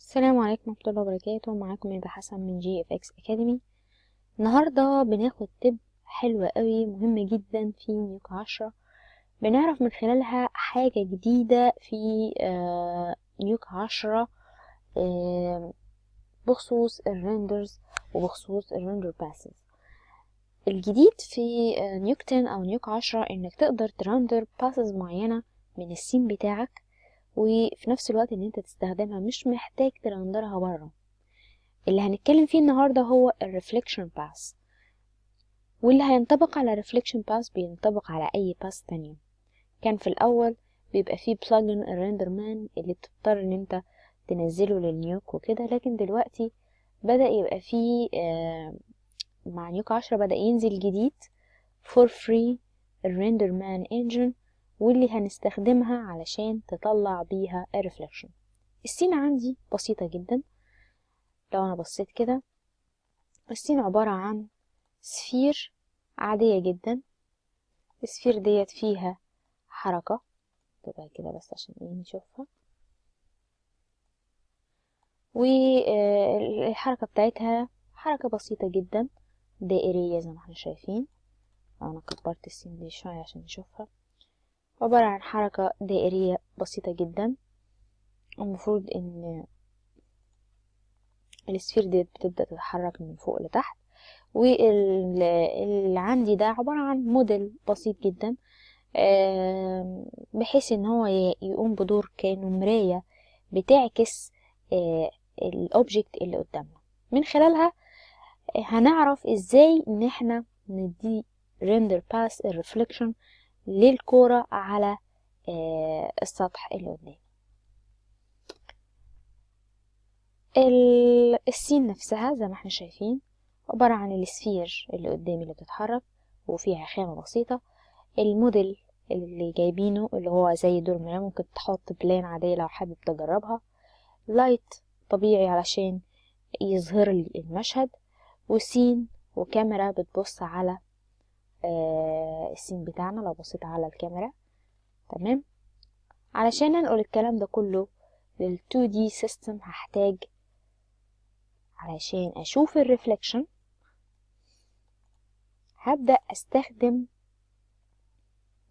السلام عليكم ورحمة الله وبركاته. معاكم يبقى حسن من GFX Academy. النهاردة بناخد تip حلوة قوي مهمة جدا في نيوك 10. بنعرف من خلالها حاجة جديدة في نيوك 10 بخصوص الريندرز وبخصوص الريندر باسز. الجديد في نيوك 10 أو نيوك 10 إنك تقدر ترندر باسز معينة من السين بتاعك، وفي نفس الوقت ان انت تستخدمها، مش محتاج ترندرها بره. اللي هنتكلم فيه النهاردة هو الريفليكشن باس، واللي هينطبق على ريفليكشن باس بينطبق على اي باس تانية. كان في الاول بيبقى فيه بلجن الريندر مان اللي بتضطر ان انت تنزله للنيوك وكده، لكن دلوقتي بدأ يبقى فيه مع نيوك 10 بدأ ينزل جديد for free الريندر مان انجن، واللي هنستخدمها علشان تطلع بيها الريفليكشن. السين عندي بسيطة جدا. لو انا بصيت كده، السين عبارة عن سفير عادية جدا. السفير ديت فيها حركة تبقى كده بس عشان نشوفها، والحركة بتاعتها حركة بسيطة جدا دائرية زي ما احنا شايفين. انا كبرت السين دي شوية عشان نشوفها. عبارة عن حركة دائرية بسيطة جدا. المفروض ان السفير ديت بتبدأ تتحرك من فوق لتحت، واللي عندي ده عبارة عن موديل بسيط جدا، بحيث ان هو يقوم بدور كأنه مراية بتعكس الاوبجكت اللي قدامنا. من خلالها هنعرف ازاي ان احنا ندي render pass الرفليكشن للكورة على السطح اللي قدامنا. السين نفسها زي ما احنا شايفين عبارة عن السفير اللي قدامي اللي بتتحرك وفيها خامة بسيطة. الموديل اللي جايبينه اللي هو زي دور مراية، ممكن تحط بلان عادية لو حابب تجربها. لايت طبيعي علشان يظهر لي المشهد، وسين وكاميرا بتبص على السين بتاعنا لو بصيت على الكاميرا. تمام. علشان انقل الكلام ده كله لل 2D system هحتاج علشان اشوف الريفليكشن هبدأ استخدم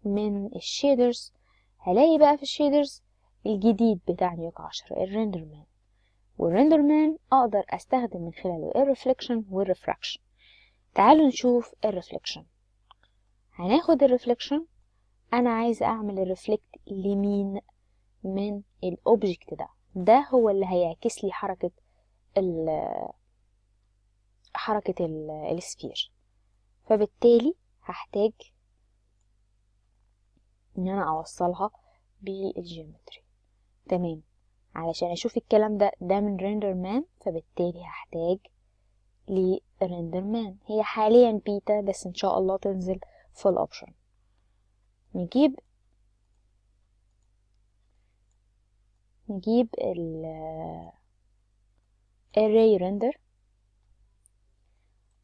من الشيدرز. هلاقي بقى في الشيدرز الجديد بتاع نيوك 10 الريندر مان، والريندر مان اقدر استخدم من خلاله الريفليكشن والريفراكشن. تعالوا نشوف الريفليكشن. هناخد الريفليكشن، انا عايز اعمل الريفلكت لمين؟ من الاوبجكت ده هو اللي هيعكس لي حركة السفير. فبالتالي هحتاج ان انا اوصلها بالجيومتري. تمام. علشان اشوف الكلام ده من ريندر مان، فبالتالي هحتاج لريندر مان. هي حاليا بيتا بس ان شاء الله تنزل فول اوبشن. نجيب ال array render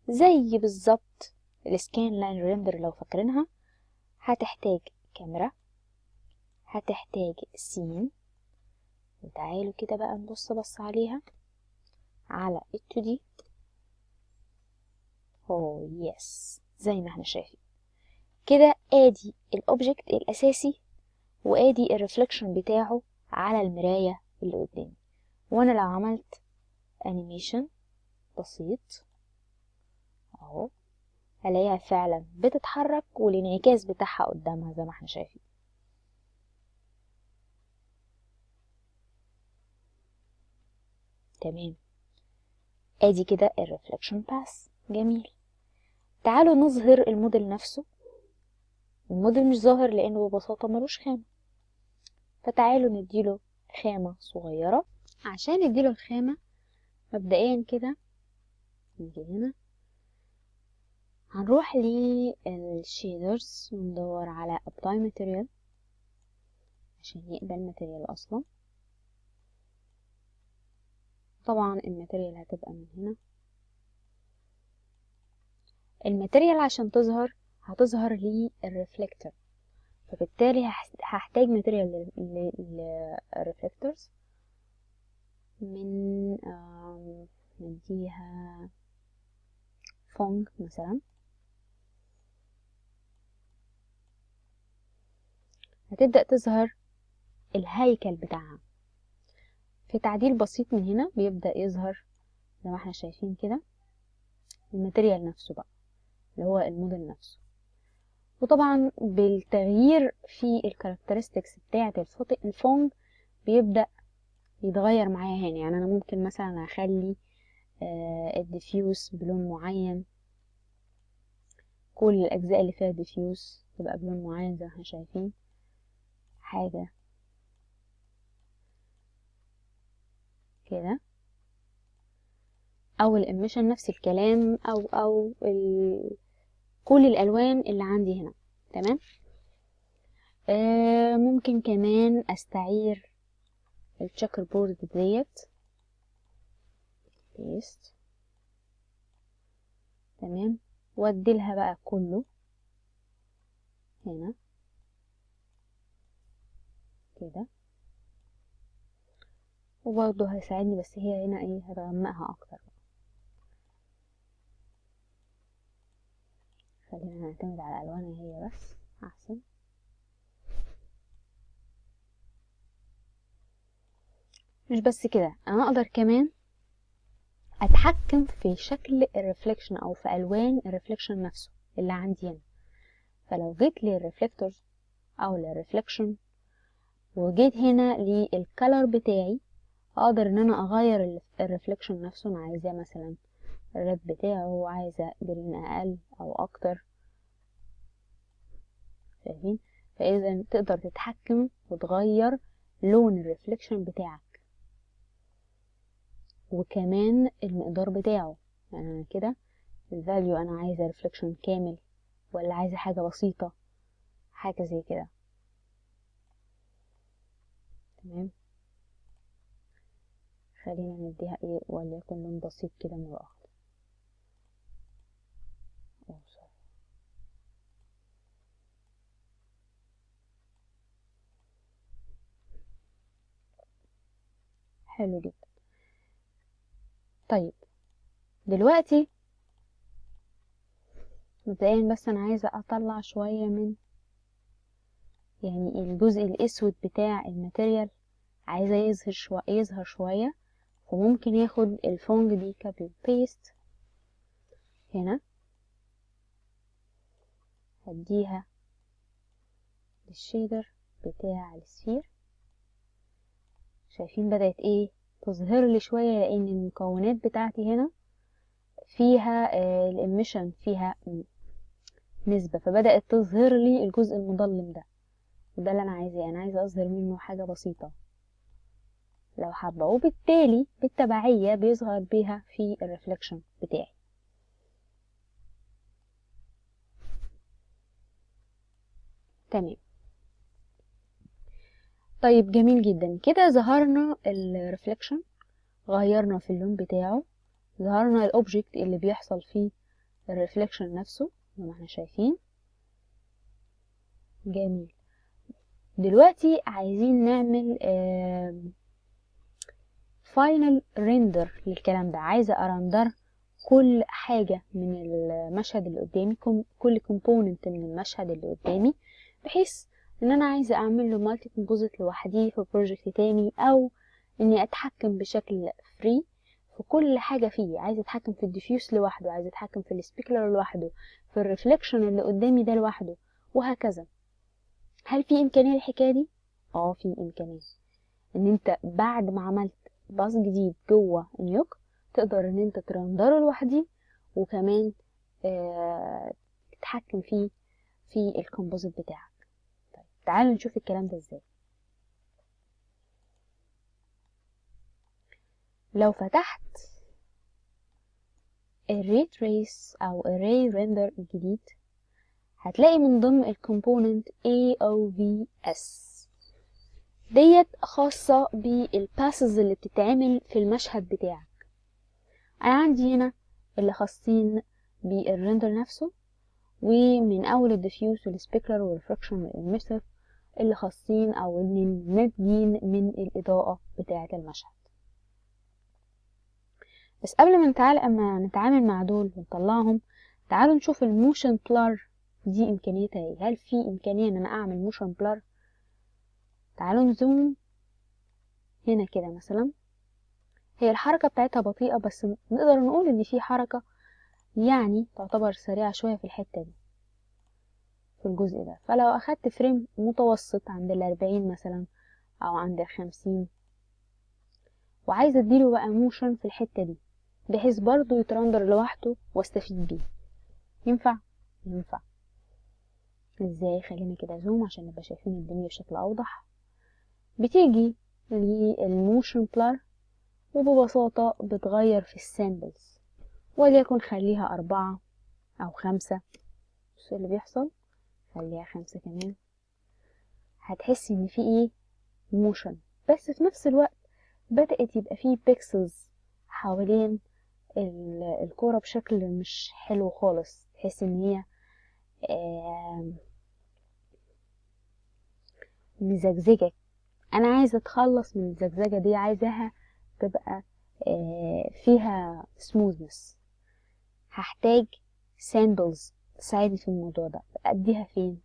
زي بالظبط السكان لاين ريندر لو فاكرينها. هتحتاج كاميرا، هتحتاج سين، وتعالوا كده بقى نبص عليها على ال 2D. يس، زي ما احنا شايفين كده ادي الاوبجكت الاساسي، وادي الريفليكشن بتاعه على المراية اللي قدامي. وانا لو عملت انيميشن بسيط اهو هلاقيها فعلا بتتحرك، والانعكاس بتاعها قدامها زي ما احنا شايفين. تمام. ادي كده الريفليكشن باس. جميل. تعالوا نظهر الموديل نفسه. الموديل مش ظاهر لانه ببساطة ملوش خامة، فتعالوا نديله خامة صغيرة. عشان نديله الخامة مبدئيا كده نيجي هنا، هنروح للشيدرز وندور على apply material عشان يقبل ماتيريال اصلا. طبعا الماتيريال هتبقى من هنا. الماتيريال عشان هتظهر لي الريفلكتور، فبالتالي هحتاج ماتيريال للريفلكتورز من ممكن نديها فونج مثلا. هتبدأ تظهر الهيكل بتاعها. في تعديل بسيط من هنا بيبدأ يظهر زي ما احنا شايفين كده الماتيريال نفسه بقى اللي هو الموديل نفسه. وطبعا بالتغيير في الكاركترستكس بتاعة الفونج بيبدأ يتغير معايا هنا. يعني انا ممكن مثلا اخلي الديفيوز بلون معين، كل الاجزاء اللي فيها ديفيوز تبقى بلون معين زي ما احنا شايفين حاجة كده، او الاميشن نفس الكلام، او كل الالوان اللي عندي هنا. تمام. ممكن كمان استعير التشيكر بورد ديت بيست. تمام. واديلها بقى كله هنا كده، وبرضه هيساعدني، بس هي هنا ايه هتغمقها اكتر. خلينا نعتمد على الالوانها هي بس احسن. مش بس كده، انا اقدر كمان اتحكم في شكل الريفليكشن او في الوان الريفليكشن نفسه اللي عندي هنا. فلو جيت للريفلكتورز او للريفليكشن وجيت هنا للكالر بتاعي، اقدر ان انا اغير الريفليكشن نفسه. انا عايزاه مثلا الريد بتاعه، عايزه جرين اقل او اكتر. شايفين؟ فاذا تقدر تتحكم وتغير لون الريفليكشن بتاعك، وكمان المقدار بتاعه. يعني انا كده الفاليو انا عايزه ريفليكشن كامل ولا عايزه حاجه بسيطه، حاجه زي كده. تمام. خلينا نديها ايه وليكن لون بسيط كده من الاخضر. حلو جدا. طيب دلوقتي مبدئيا بس انا عايزه اطلع شويه من يعني الجزء الاسود بتاع الماتيريال، عايزه يظهر شويه. فممكن ياخد الفونج دي كوبي بيست هنا، هديها للشيدر بتاع السفير. شايفين بدأت ايه تظهر لي شويه، لان المكونات بتاعتي هنا فيها الاميشن فيها نسبة، فبدأت تظهر لي الجزء المظلم ده، وده اللي انا عايزاه. انا عايزة اظهر منه حاجة بسيطة لو حابة، وبالتالي بالتبعية بيظهر بيها في الريفلكشن بتاعي. تمام. طيب جميل جدا كده، ظهرنا الريفلكشن، غيرنا في اللون بتاعه، ظهرنا الاوبجكت اللي بيحصل فيه الريفلكشن نفسه زي ما احنا شايفين. جميل. دلوقتي عايزين نعمل فاينل ريندر للكلام ده. عايزة ارندر كل حاجة من المشهد اللي قدامي، كل كومبوننت من المشهد اللي قدامي، بحيث ان انا عايزة اعمل له مالتي كومبوزيت لوحدي في بروجكت تاني، او اني اتحكم بشكل فري في كل حاجة فيه. عايزة اتحكم في الديفيوس لوحده، عايزة اتحكم في السبيكلر لوحده، في الريفليكشن اللي قدامي ده لوحده، وهكذا. هل في امكانية الحكاية دي؟ في امكانية ان انت بعد ما عملت باص جديد جوه نيوك تقدر ان انت ترندره لوحدي، وكمان تتحكم فيه في الكومبوزيت بتاعك. طيب تعالوا نشوف الكلام ده ازاي. لو فتحت الري تريس او الري ريندر الجديد، هتلاقي من ضمن الكومبوننت AOVS ديت خاصة بالباسز اللي بتتعمل في المشهد بتاعك. انا عندي هنا اللي خاصين بالريندر نفسه، ومن اول الديفيوز والسبيكلر والريفراكشن والإميسر اللي خاصين او اللي ناتجين من الاضاءة بتاعة المشهد. بس قبل ما نتعامل مع دول ونطلعهم، تعالوا نشوف الموشن بلر دي امكانيتها ايه. هل في امكانية ان انا اعمل موشن بلر؟ تعالوا نزوم هنا كده مثلا. هي الحركة بتاعتها بطيئة، بس نقدر نقول ان في حركة يعني تعتبر سريعة شوية في الحتة دي، في الجزء ده. فلو اخدت فريم متوسط عند 40 مثلا او عند 50، وعايزة اديله بقى موشن في الحتة دي بحيث برضو يترندر لوحده واستفيد بيه، ينفع؟ ينفع. ازاي؟ خلينا كده زوم عشان نبقى شايفين الدنيا بشكل اوضح. بتيجي للموشن بلر وببساطة بتغير في السامبلز، وليكن خليها 4 أو 5. بص اللي بيحصل، خليها 5 كمان. هتحسي ان في ايه؟ موشن، بس في نفس الوقت بدأت يبقى فيه بيكسلز حوالين الكورة بشكل مش حلو خالص. تحس ان هي مزجزجة. انا عايزة اتخلص من الزجزجة دي، عايزاها تبقى فيها سموثنس. هحتاج سامبلز تساعدني في الموضوع ده. اديها فين؟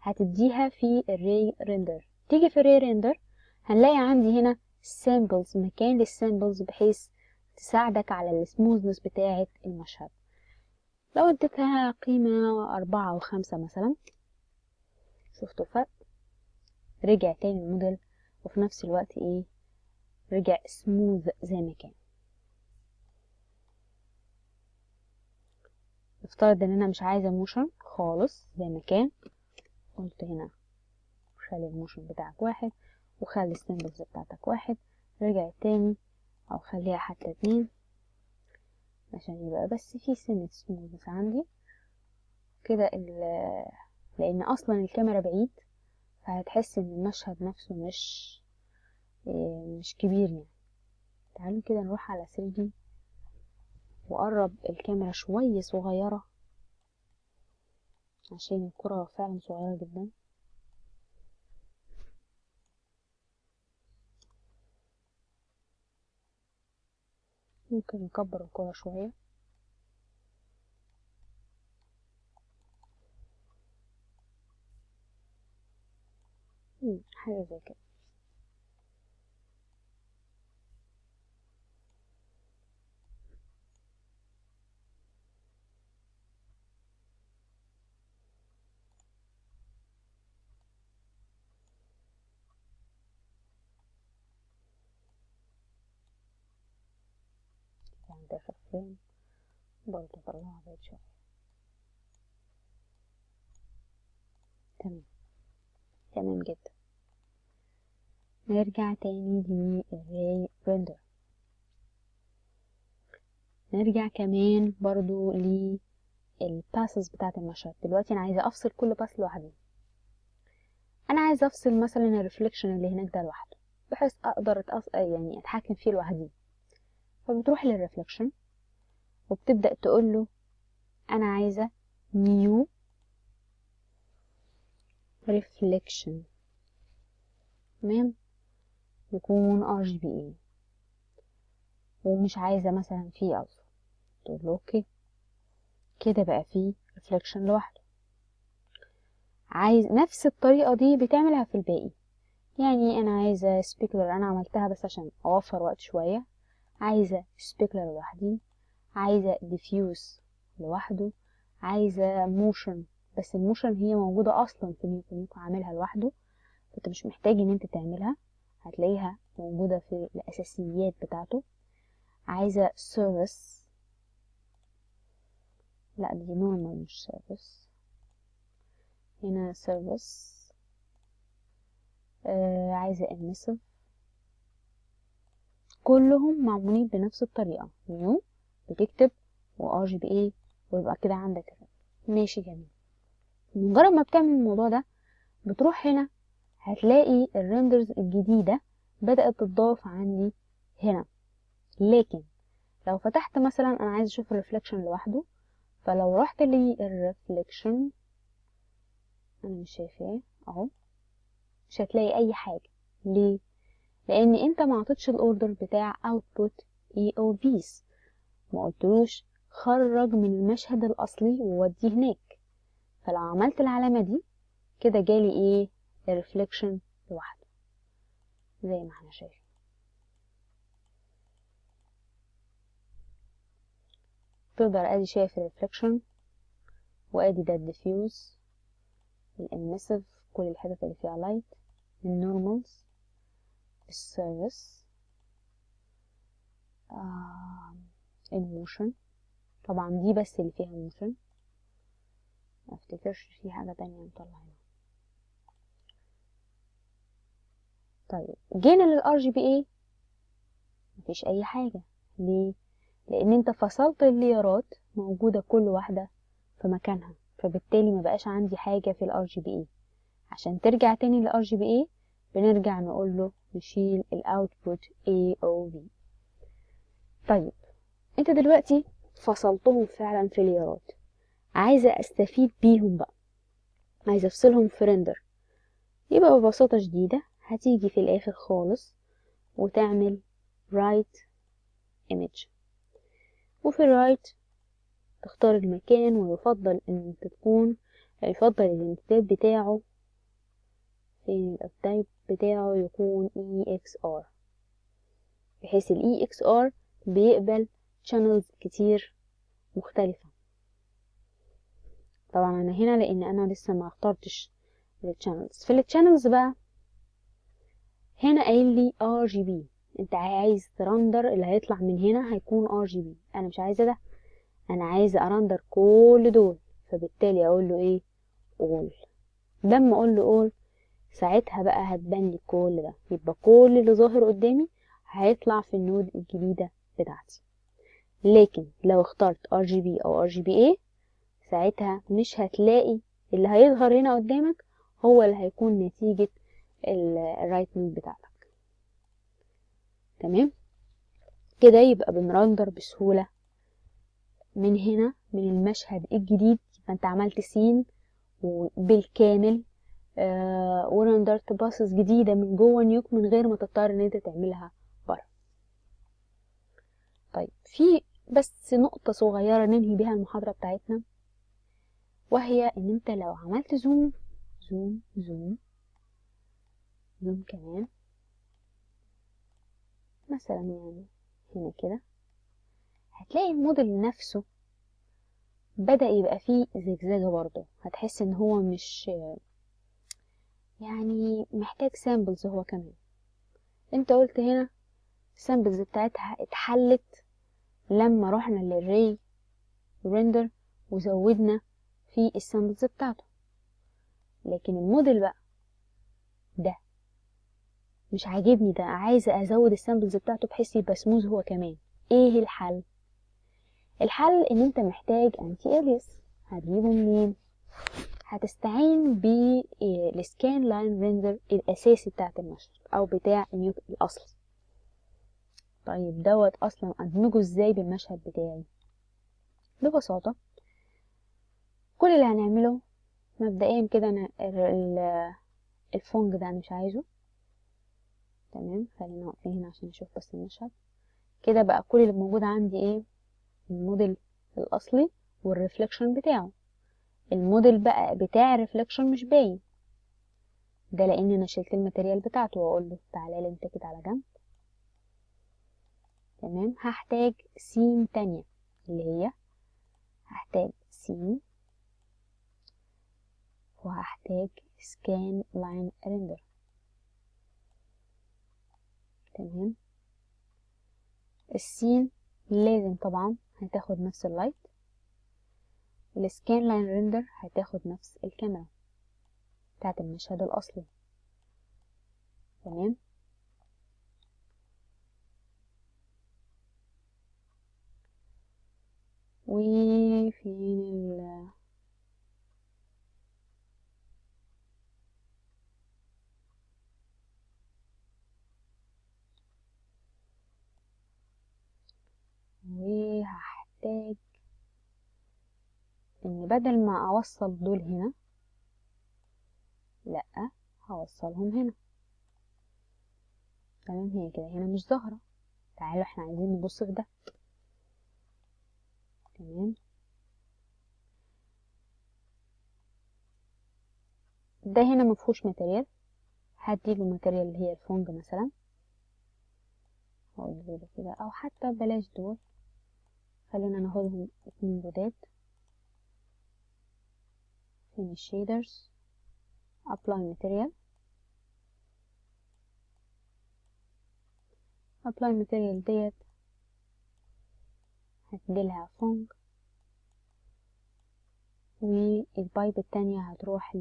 هتديها في الري ريندر. تيجي في الري ريندر هنلاقي عندي هنا سامبلز، مكان للسامبلز بحيث تساعدك على السموثنس بتاعة المشهد. لو اديتها قيمة 4 أو 5 مثلا، شفتوا الفرق؟ رجع تاني الموديل، وفي نفس الوقت ايه؟ رجع سموث زي ما كان. افترض ان انا مش عايزة موشن خالص زي ما كان، قلت هنا خلي الموشن بتاعك 1 وخلي السامبلز بتاعتك 1. رجع تاني، او خليها حتى 2 عشان يبقى بس في سنة سموث عندي كده. لان اصلا الكاميرا بعيد، فهتحس ان المشهد نفسه مش كبير يعني. تعالوا كده نروح على 3D وقرب الكاميرا شوية صغيرة عشان الكرة فعلا صغيرة جدا. ممكن نكبر الكرة شوية. حاجة زي كده. يعني داخل فريم برضه طلعها بعيد شوية. تمام، تمام جدا. نرجع تاني للري ريندر. نرجع كمان برضو للباسز بتاعة المشهد. دلوقتي انا عايزة افصل كل باس لوحده. انا عايزة افصل مثلا الريفليكشن اللي هناك ده لوحده بحيث اقدر يعني اتحكم فيه لوحدي. فبتروح للريفليكشن وبتبدأ تقول له انا عايزة نيو ريفليكشن، تمام، يكون RGBA، ومش عايزة مثلا فيه الفا. تقول له اوكي، كده بقى فيه ريفليكشن لوحده. عايز نفس الطريقة دي بتعملها في الباقي. يعني انا عايزة سبيكلر، انا عملتها بس عشان اوفر وقت شوية. عايزة سبيكلر لوحدي، عايزة ديفيوز لوحده، عايزة موشن، بس الموشن هي موجودة اصلا في نيوكو عاملها لوحده، انت مش محتاج ان انت تعملها، هتلاقيها موجودة في الاساسيات بتاعته. عايزة سيرفيس، لا دي نورمال مش سيرفيس، هنا سيرفيس. عايزة emissive. كلهم معمولين بنفس الطريقة، نيو بتكتب وRGBA ويبقى كده عندك. ماشي، جميل. مجرد ما بتعمل الموضوع ده بتروح هنا هتلاقي الريندرز الجديدة بدأت تتضاف عندي هنا. لكن لو فتحت مثلا انا عايز اشوف الريفليكشن لوحده، فلو رحت لي الريفليكشن انا مش شايفاه اهو، مش هتلاقي اي حاجة. ليه؟ لان انت ما عطيتش الاوردر بتاع output EOVs. ما قلتلوش خرج من المشهد الاصلي ووديه هناك. فلو عملت العلامة دي كده جالي ايه؟ الريفليكشن لوحده زي ما احنا شايفين. تقدر ادي شايف الريفليكشن، وادي ده الديفيوز، الاميسيف، كل الحتت اللي فيها لايت، النورمالز، السيرفيس، الموشن. طبعا دي بس اللي فيها موشن، ما افتكرش في حاجة تانية نطلعها. طيب جينا للار جي بي اي، مفيش اي حاجة. ليه؟ لان انت فصلت الليارات موجودة كل واحدة في مكانها، فبالتالي ما بقاش عندي حاجة في الار جي بي اي. عشان ترجع تاني للار جي بي اي بنرجع نقول له نشيل الاوتبوت AOV. طيب انت دلوقتي فصلتهم فعلا في ليارات، عايزة استفيد بيهم بقى، عايزة افصلهم في ريندر. يبقى ببساطة شديدة هتيجي في الاخر خالص وتعمل write image، وفي write تختار المكان، ويفضل ان يفضل الامتداد بتاعه فين، التايب بتاعه يكون EXR، بحيث ال EXR بيقبل channels كتير مختلفة. طبعا انا هنا لان انا لسه ما اخترتش الchannels. في الchannels بقى هنا قايل لي RGB، انت عايز ترندر اللي هيطلع من هنا هيكون RGB. انا مش عايزة ده، انا عايزة ارندر كل دول، فبالتالي اقول له ايه؟ all. لما اقول له all ساعتها بقى هتبان لي كل ده، يبقى كل اللي ظاهر قدامي هيطلع في النود الجديدة بتاعتي. لكن لو اخترت RGB او RGBA ساعتها مش هتلاقي اللي هيظهر هنا قدامك هو اللي هيكون نتيجة الرايت نود بتاعتك. تمام كده يبقى بنرندر بسهولة من هنا من المشهد الجديد. فانت عملت سين بالكامل ورندرت باصص جديدة من جوه نيوك من غير ما تضطر ان انت تعملها بره. طيب في بس نقطة صغيرة ننهي بيها المحاضرة بتاعتنا، وهي ان انت لو عملت زوم زوم زوم زوم كمان مثلا يعني هنا كده، هتلاقي الموديل نفسه بدأ يبقى فيه زجزاجة برضه. هتحس ان هو مش يعني محتاج سامبلز هو كمان. انت قلت هنا السامبلز بتاعتها اتحلت لما رحنا للري ريندر وزودنا في السامبلز بتاعته، لكن الموديل بقى ده مش عاجبني، ده عايزة ازود السامبلز بتاعته بحيث يبقى سموز هو كمان. ايه الحل؟ الحل ان انت محتاج انتي اليس. هتجيبه منين؟ هتستعين بالسكان لاين ريندر الاساسي بتاعت المشهد او بتاع النيوك الاصلي. طيب دوت اصلا ادمجه ازاي بالمشهد بتاعي؟ ببساطة كل اللي هنعمله مبدئيا كده انا الفونج ده انا مش عايزه. تمام خلينا واقفين هنا عشان نشوف بس المشهد. كده بقى كل اللي موجود عندي ايه؟ الموديل الاصلي والريفليكشن بتاعه. الموديل بقى بتاع الريفليكشن مش باين، ده لان انا شلت الماتيريال بتاعته، واقول له تعالى لي انت كده على جنب. تمام هحتاج سين تانية اللي هي هحتاج سين، وهحتاج سكان لاين ريندر. تمام السين لازم طبعا هتاخد نفس اللايت، السكان لاين ريندر هتاخد نفس الكاميرا بتاعت المشهد الاصلي. تمام وفين وهحتاج ان بدل ما اوصل دول هنا لا هوصلهم هنا. تمام هي كده هنا مش ظاهرة. تعالوا احنا عايزين نبص في ده. تمام. ده هنا مفهوش ماتيريال، هديله ماتيريال اللي هي الفونج مثلا، هقول له كده، او حتى بلاش دول، خلينا ناخدهم 2 جداد. فين الشيدرز؟ apply material، apply material ديت هديلها فونج، والبايب التانية هتروح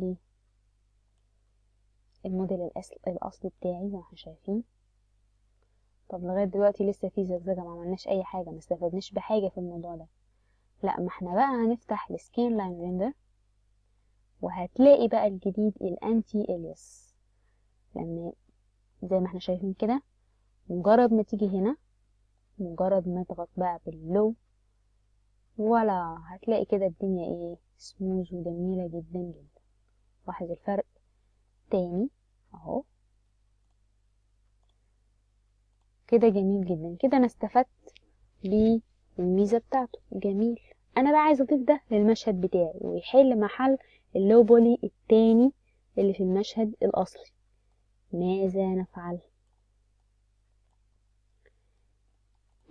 للموديل الأصلي بتاعي زي ما احنا شايفين. طب لغاية دلوقتي لسه في زجزجة، ما عملناش أي حاجة، ما استفدناش بحاجة في الموضوع ده. لا، ما احنا بقى هنفتح السكان لاين ريندر، وهتلاقي بقى الجديد الانتي الياس. لان زي ما احنا شايفين كده، مجرد ما تيجي هنا، مجرد ما تضغط بقى باللو، ولا هتلاقي كده الدنيا ايه، سموز وجميلة جدا جدا. لاحظ الفرق تاني اهو، كده جميل جدا. كده انا استفدت بالميزة بتاعته. جميل. انا بقى عايزة اضيف ده للمشهد بتاعي ويحل محل اللو بولي التاني اللي في المشهد الاصلي. ماذا نفعل؟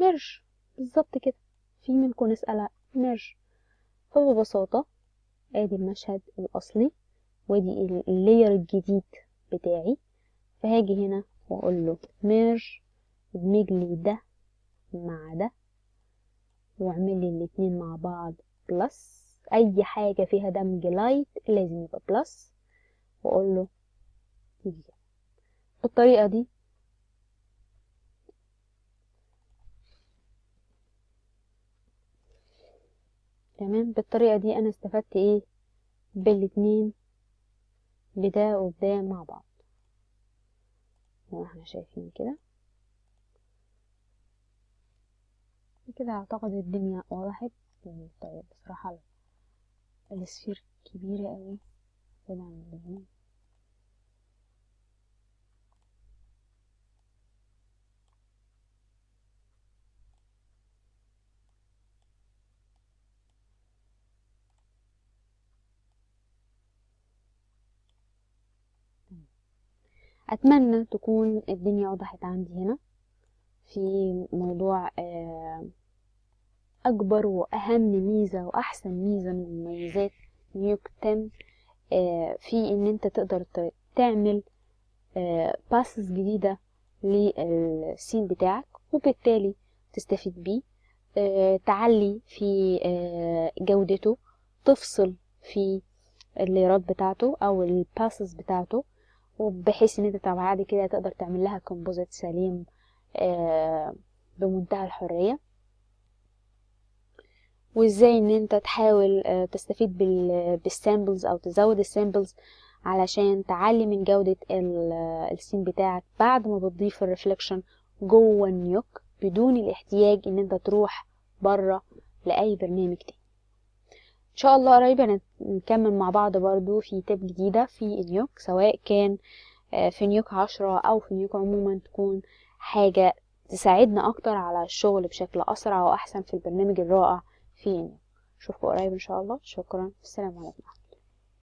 ميرج، بالظبط كده. في منكم نسأل ميرج، فببساطة ادي المشهد الاصلي وادي اللاير الجديد بتاعي، فهاجي هنا واقول له ميرج، ادمج لي ده مع ده، واعمل لي الاتنين مع بعض بلس. اي حاجة فيها دمج لايت لازم يبقى بلس، واقول له تيجي كده بالطريقة دي. تمام، بالطريقة دي انا استفدت ايه؟ بالاتنين، بده وبده مع بعض زي ما احنا شايفين كده. كده اعتقد الدنيا وضحت. طيب بصراحة السفير كبيرة قوي زيادة عن اللزوم. اتمنى تكون الدنيا وضحت عندي هنا في موضوع اكبر واهم ميزة واحسن ميزة من مميزات نيوك 10 في ان انت تقدر تعمل باسز جديدة للسين بتاعك، وبالتالي تستفيد بيه، تعلي في جودته، تفصل في الليرات بتاعته او الباسز بتاعته، وبحيث ان انت بعد كده تقدر تعمل لها كومبوزيت سليم بمنتهى الحرية. وازاي ان انت تحاول تستفيد بالسامبلز او تزود السامبلز علشان تعلي من جودة السين بتاعك بعد ما بتضيف الريفلكشن جوه النيوك، بدون الاحتياج ان انت تروح بره لاي برنامج تاني. ان شاء الله قريب هنكمل مع بعض برضو في تيب جديدة في النيوك، سواء كان في نيوك 10 او في نيوك عموما، تكون حاجة تساعدنا اكتر على الشغل بشكل اسرع واحسن في البرنامج الرائع في نيوك. اشوفكم قريب ان شاء الله. شكرا، السلام عليكم.